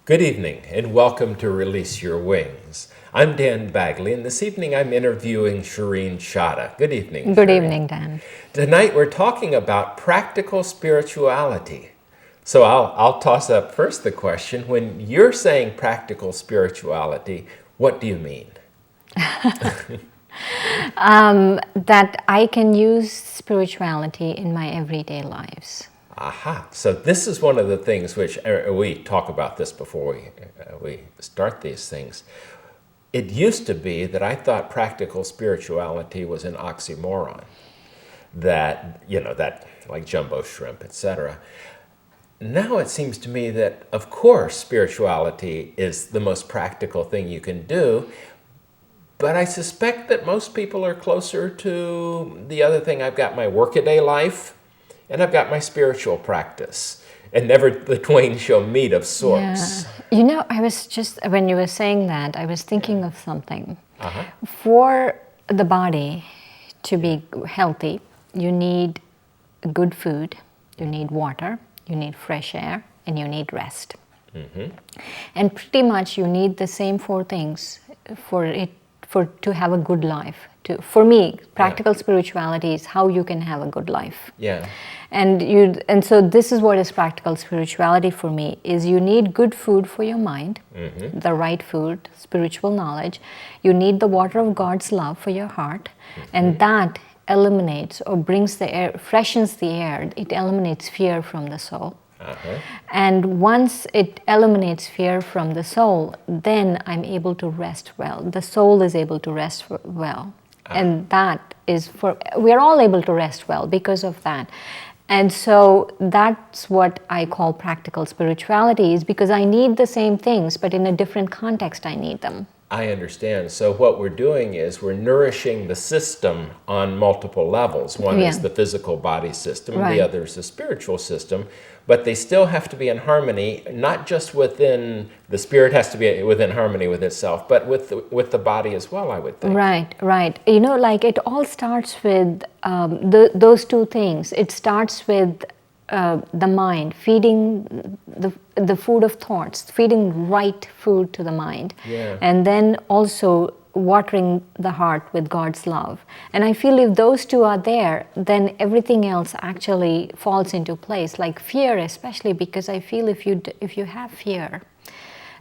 Good evening and welcome to Release Your Wings. I'm Dan Bagley and this evening I'm interviewing Shireen Chadha. Good evening, Good Shireen. evening, Dan. Tonight we're talking about practical spirituality. So I'll toss up first the question, when you're saying practical spirituality, what do you mean? That I can use spirituality in my everyday lives. Aha. So this is one of the things which we talk about this before we start these things. It used to be that I thought practical spirituality was an oxymoron. That like jumbo shrimp, etc. Now it seems to me that, of course, spirituality is the most practical thing you can do, but I suspect that most people are closer to the other thing. I've got my workaday life, and I've got my spiritual practice, and never the twain shall meet of sorts. Yeah. I was just, when you were saying that, I was thinking of something. Uh-huh. For the body to be healthy, you need good food, you need water, you need fresh air, and you need rest. Mm-hmm. And pretty much you need the same four things to have a good life. For me, practical spirituality is how you can have a good life. Yeah. And so this is what is practical spirituality for me, is you need good food for your mind, the right food, spiritual knowledge. You need the water of God's love for your heart, and that eliminates or brings the air, freshens the air. It eliminates fear from the soul. Uh-huh. And once it eliminates fear from the soul, then I'm able to rest well. The soul is able to rest well. And that is we're all able to rest well because of that. And so that's what I call practical spirituality, is because I need the same things, but in a different context I need them. I understand. So what we're doing is we're nourishing the system on multiple levels. One is the physical body system, the other is the spiritual system, but they still have to be in harmony, not just within, the spirit has to be within harmony with itself, but with the body as well, I would think. Right. It all starts with those two things. It starts with the mind, feeding the food of thoughts, feeding right food to the mind, and then also watering the heart with God's love. And I feel if those two are there, then everything else actually falls into place. Like fear, especially, because I feel if you have fear,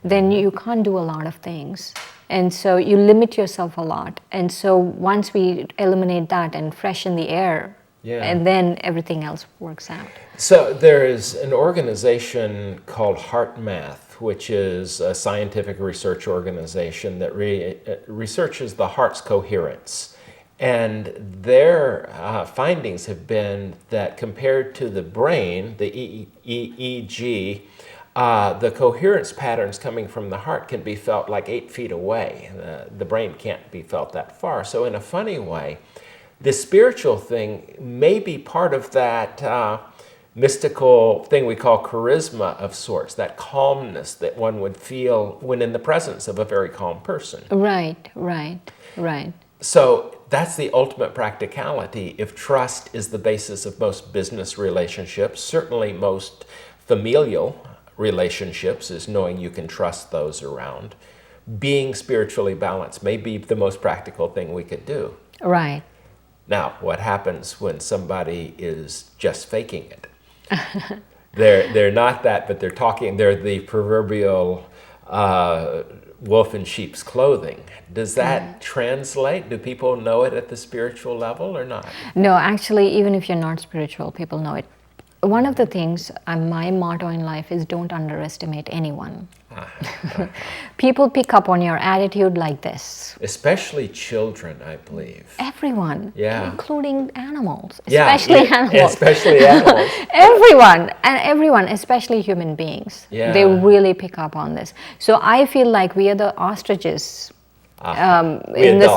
then you can't do a lot of things. And so you limit yourself a lot. And so once we eliminate that and freshen the air, and then everything else works out. So there is an organization called HeartMath, which is a scientific research organization that researches the heart's coherence. And their findings have been that compared to the brain, the EEG, the coherence patterns coming from the heart can be felt like 8 feet away. The brain can't be felt that far. So in a funny way, the spiritual thing may be part of that mystical thing we call charisma of sorts, that calmness that one would feel when in the presence of a very calm person. Right. So that's the ultimate practicality. If trust is the basis of most business relationships, certainly most familial relationships, is knowing you can trust those around, being spiritually balanced may be the most practical thing we could do. Right. Now, what happens when somebody is just faking it? They're not that, but they're the proverbial wolf in sheep's clothing. Does that translate? Do people know it at the spiritual level or not? No, actually, even if you're not spiritual, people know it. One of the things, my motto in life is don't underestimate anyone. People pick up on your attitude like this. Especially children, I believe. Everyone, including animals, Especially animals. Everyone, especially human beings. They really pick up on this. So I feel like we are the ostriches. In the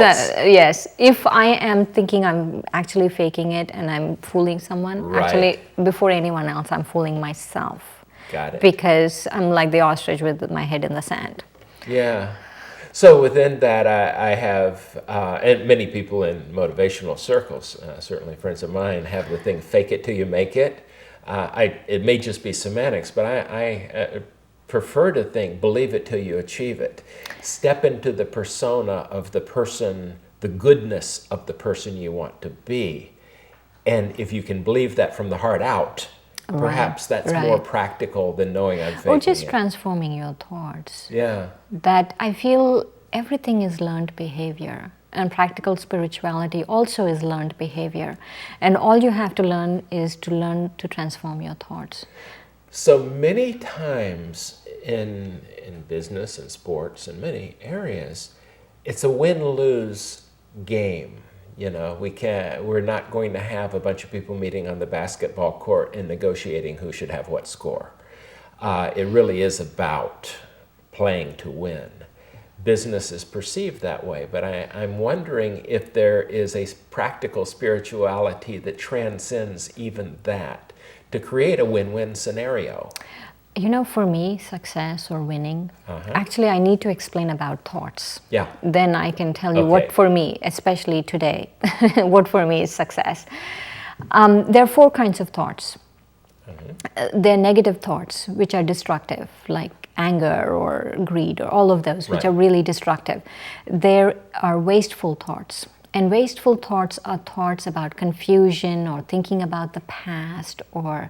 yes, if I am thinking I'm actually faking it and I'm fooling someone, actually before anyone else, I'm fooling myself. Got it. Because I'm like the ostrich with my head in the sand. Yeah. So within that, I have, and many people in motivational circles, certainly friends of mine, have the thing, fake it till you make it. It may just be semantics, but I prefer to think, believe it till you achieve it. Step into the persona of the person, the goodness of the person you want to be. And if you can believe that from the heart out, perhaps that's more practical than knowing I'm faking Or just it. transforming your thoughts. Yeah. That I feel everything is learned behavior, and practical spirituality also is learned behavior. And all you have to learn is to learn to transform your thoughts. So many times in business and sports and many areas, it's a win-lose game. You know, we're not going to have a bunch of people meeting on the basketball court and negotiating who should have what score. It really is about playing to win. Business is perceived that way, but I'm wondering if there is a practical spirituality that transcends even that to create a win-win scenario. You know, for me, success or winning, actually I need to explain about thoughts. Yeah. Then I can tell you Okay. what for me, especially today, what for me is success. There are 4 kinds of thoughts. They're negative thoughts, which are destructive, like anger or greed or all of those, which Right. are really destructive. There are wasteful thoughts. And wasteful thoughts are thoughts about confusion or thinking about the past or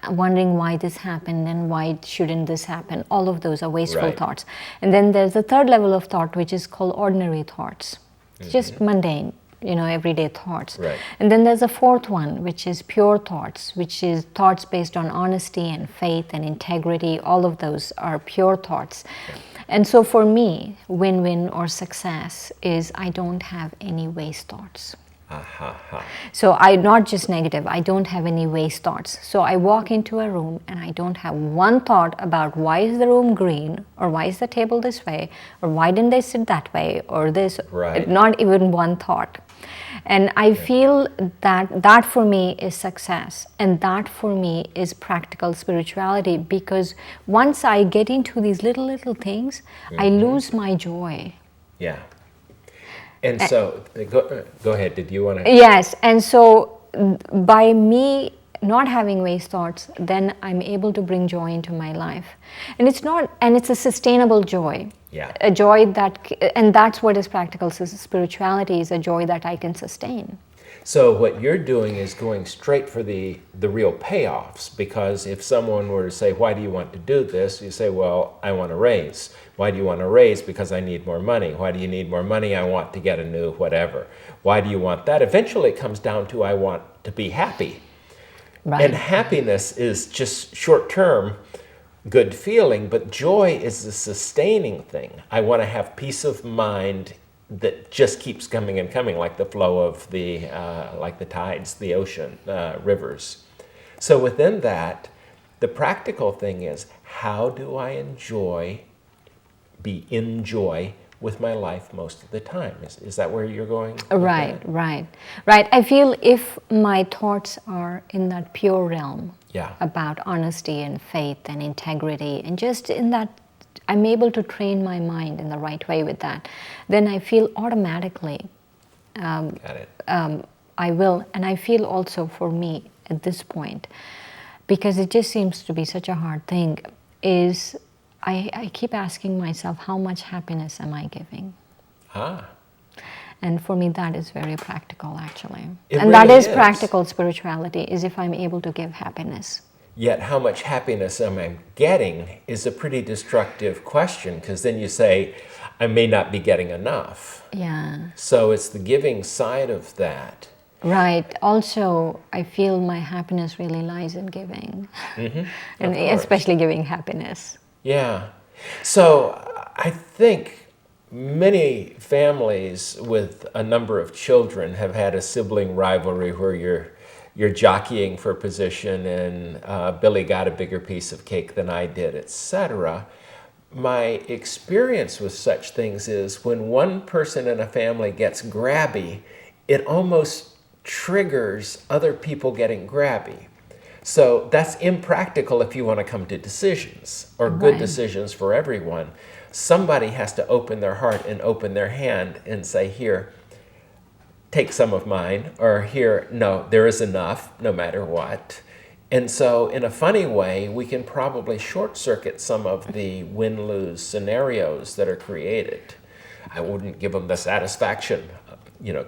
wondering why this happened and why shouldn't this happen. All of those are wasteful Right. thoughts. And then there's the third level of thought, which is called ordinary thoughts. It's just mundane, you know, everyday thoughts. Right. And then there's a fourth one, which is pure thoughts, which is thoughts based on honesty and faith and integrity. All of those are pure thoughts. And so for me, win-win or success is I don't have any waste thoughts. So not just negative, I don't have any waste thoughts. So I walk into a room and I don't have one thought about why is the room green, or why is the table this way, or why didn't they sit that way, or this. Right. Not even one thought. And I feel that for me is success, and that for me is practical spirituality, because once I get into these little things, I lose my joy. Yeah. And so, go ahead. Did you want to? Yes, and so by me not having waste thoughts, then I'm able to bring joy into my life. And it's a sustainable joy. Yeah. A joy and that's what is practical spirituality, is a joy that I can sustain. So what you're doing is going straight for the real payoffs, because if someone were to say, why do you want to do this? You say, well, I want to raise. Why do you want to raise? Because I need more money. Why do you need more money? I want to get a new whatever. Why do you want that? Eventually it comes down to I want to be happy. Right. And happiness is just short-term good feeling, but joy is a sustaining thing. I want to have peace of mind that just keeps coming and coming, like the flow of like the tides, the ocean, rivers. So within that, the practical thing is, how do I be in joy with my life most of the time? Is that where you're going? Right. I feel if my thoughts are in that pure realm, Yeah. about honesty and faith and integrity, and just in that I'm able to train my mind in the right way with that, then I feel automatically Got it. I will. And I feel also for me at this point, because it just seems to be such a hard thing, is I keep asking myself, how much happiness am I giving? And for me, that is very practical, actually. It And that really is is. practical spirituality, is if I'm able to give happiness. Yet how much happiness am I getting is a pretty destructive question, because then you say, I may not be getting enough. Yeah. So it's the giving side of that. Right. Also, I feel my happiness really lies in giving, and Of course. especially giving happiness. Yeah. So I think many families with a number of children have had a sibling rivalry where you're jockeying for position, and Billy got a bigger piece of cake than I did, etc. My experience with such things is when one person in a family gets grabby, it almost triggers other people getting grabby. So that's impractical if you want to come to decisions, or good Right. decisions for everyone. Somebody has to open their heart and open their hand and say, here, take some of mine, or here, no, there is enough, no matter what. And so, in a funny way, we can probably short circuit some of the win-lose scenarios that are created. I wouldn't give them the satisfaction,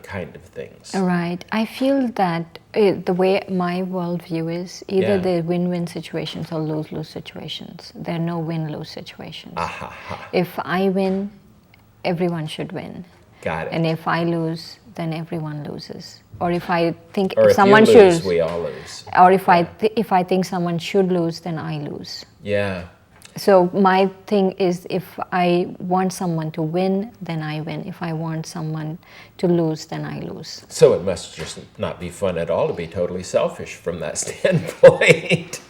kind of things. Right. I feel that the way my worldview is, either Yeah. they're win-win situations or lose-lose situations. There are no win-lose situations. Aha, ha. If I win, everyone should win. Got it. And if I lose, then everyone loses. Or if I think Or if someone you lose, should, we all lose. or if I think someone should lose, then I lose. Yeah. So my thing is, if I want someone to win, then I win. If I want someone to lose, then I lose. So it must just not be fun at all to be totally selfish from that standpoint.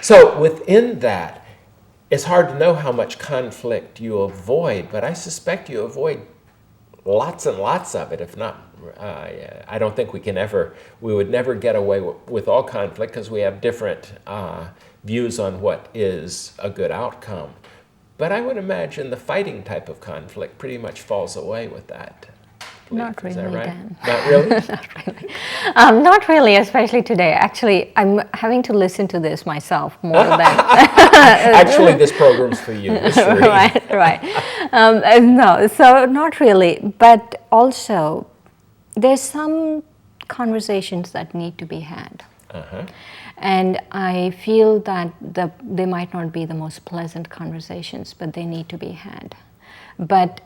So within that, it's hard to know how much conflict you avoid, but I suspect you avoid lots and lots of it. If not, I don't think we would never get away with all conflict, because we have different views on what is a good outcome. But I would imagine the fighting type of conflict pretty much falls away with that. Not Is that really, right? Dan. Not really? Not really. Not really, especially today. Actually, I'm having to listen to this myself more than. Actually, this program's for you. It's free. Right. No, so not really. But also, there's some conversations that need to be had. Uh-huh. And I feel that they might not be the most pleasant conversations, but they need to be had. But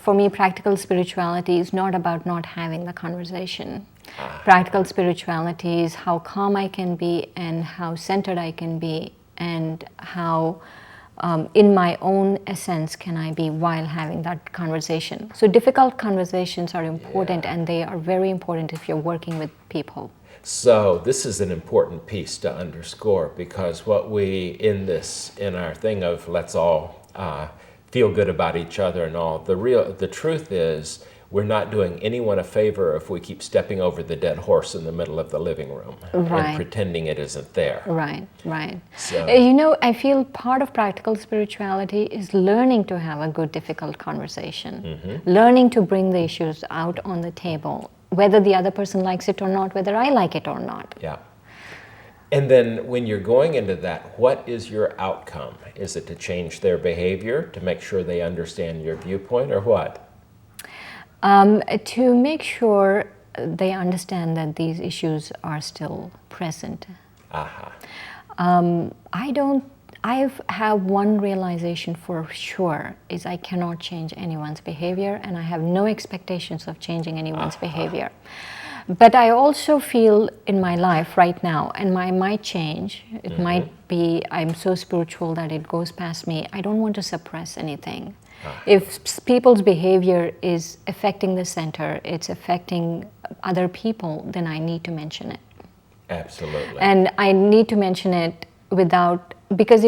for me, practical spirituality is not about not having the conversation. Practical spirituality is how calm I can be and how centered I can be, and how in my own essence can I be while having that conversation. So difficult conversations are important, and they are very important if you're working with people. So this is an important piece to underscore, because what we, in our thing of let's all feel good about each other and all, the truth is we're not doing anyone a favor if we keep stepping over the dead horse in the middle of the living room and pretending it isn't there. Right. So, I feel part of practical spirituality is learning to have a good, difficult conversation, learning to bring the issues out on the table, whether the other person likes it or not, whether I like it or not. yeah. And then when you're going into that, what is your outcome? Is it to change their behavior, to make sure they understand your viewpoint, or what? To make sure they understand that these issues are still present. Aha. I have one realization for sure, is I cannot change anyone's behavior, and I have no expectations of changing anyone's behavior. But I also feel in my life right now, and I might change, it might be I'm so spiritual that it goes past me, I don't want to suppress anything. If people's behavior is affecting the center, it's affecting other people, then I need to mention it. Absolutely. And I need to mention it because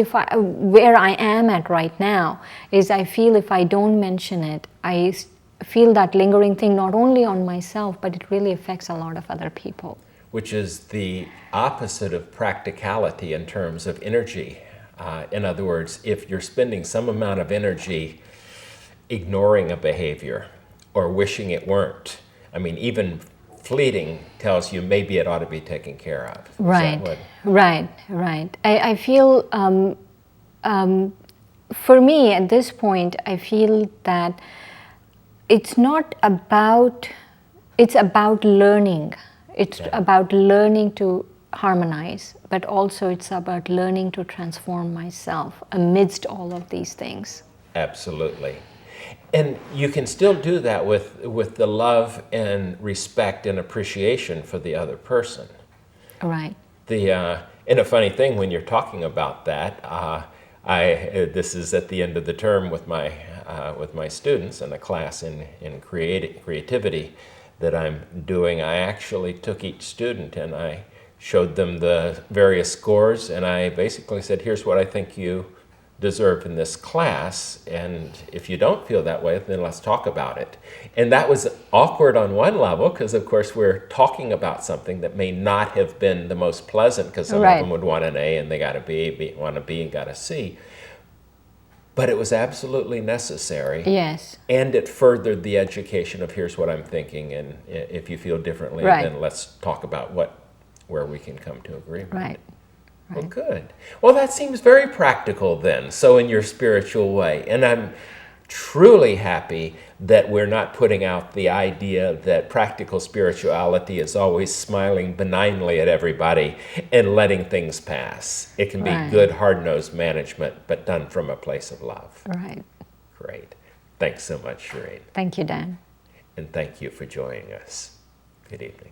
where I am at right now is I feel if I don't mention it, I feel that lingering thing not only on myself, but it really affects a lot of other people. Which is the opposite of practicality in terms of energy. In other words, if you're spending some amount of energy ignoring a behavior or wishing it weren't, I mean, even fleeting tells you maybe it ought to be taken care of. Right. I feel, for me at this point, I feel that it's about learning. It's about learning to harmonize, but also it's about learning to transform myself amidst all of these things. Absolutely. And you can still do that with the love and respect and appreciation for the other person. Right. And a funny thing when you're talking about that, this is at the end of the term with my students in a class in creativity that I'm doing. I actually took each student and I showed them the various scores, and I basically said, here's what I think you deserve in this class, and if you don't feel that way, then let's talk about it. And that was awkward on one level, because of course we're talking about something that may not have been the most pleasant, because some of them would want an A and they got a B, want a B and got a C. But it was absolutely necessary. Yes. And it furthered the education of here's what I'm thinking, and if you feel differently, then let's talk about where we can come to agreement. Right. Well, good. Well, that seems very practical then, so in your spiritual way. And I'm truly happy that we're not putting out the idea that practical spirituality is always smiling benignly at everybody and letting things pass. It can be Right. good, hard-nosed management, but done from a place of love. Right. Great. Thanks so much, Shireen. Thank you, Dan. And thank you for joining us. Good evening.